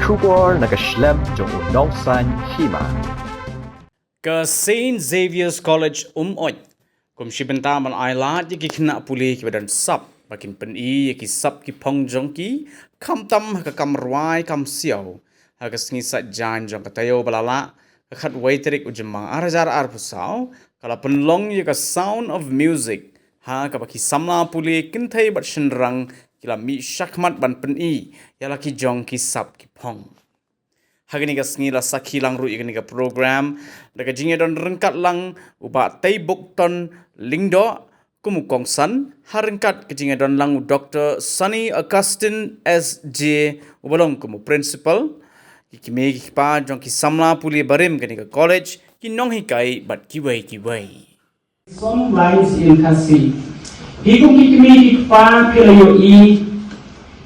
Shubor nakaslem jong unongsan Hima. Ke Saint Xavier'S College Umoid. Kum shibenta man ailat ki khna pule ki badan sap bakin pen i ki sap ki phong jong ki kam tam ka kam rwai kam siao ha ka sngi sa jan jong ka tayo balala ka khat waiterik ujmang arajar ar pusao kala Pynlong ye ka sound of music ha ka baki Samla pule Kyntiew bat shinrang kila mi shakmat ban pen i yala ki jong ki sap ki phong. Hagani ka sngi la sakhi lang ru igani ka program daga jinge don rengkat lang uba tei bukton lingdo kumukong san harengkat ke jinge don lang Dr. Sunny Augustine SJ ubalong kumu principal ki me ki pa jong ki Samla puli barim gani ka college ki nong hikai bat kiwai. Some lines in kasi hikum ki me ki pa pila i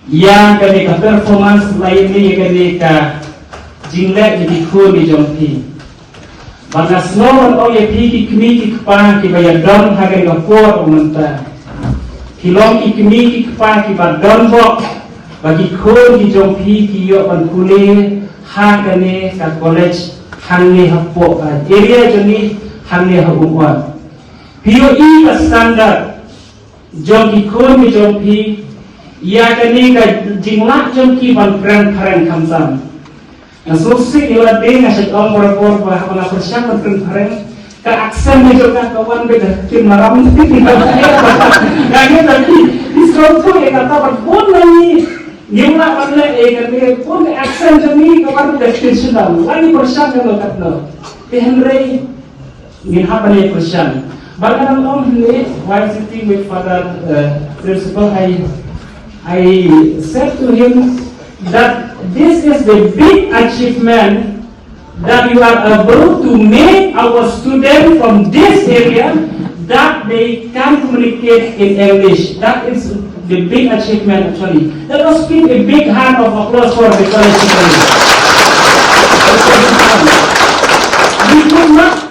yang gani ka performance lain ni gani ka jingle jadi khur di jompi. Bana snow on ye pi ki kpa ki baya don hagen ga por umanta. Hilong ki kpa ki ba don bok bagi khur di jompi ki yo ban Pule hagane ka college hangne hapo area joni hangne ha Umoid. Pio i ka standard jompi khur di jompi ya kani ka jingla jompi ban kran kamsam. Susi ila ding asyik rapor bahwa la persiapan kemarin ke aksen juga kawan beda tim maram lagi tapi di sopo ya kata pun lagi gimana pada kata pun aksen jami kawan destination lagi persiapan lo kata Henry ingin apa nih persiapan bahkan om ini while sitting with father principal I said to him that this is the big achievement that you are able to make our students from this area that they can communicate in English. That is the big achievement actually. Let us give a big hand of applause for the college students. We could not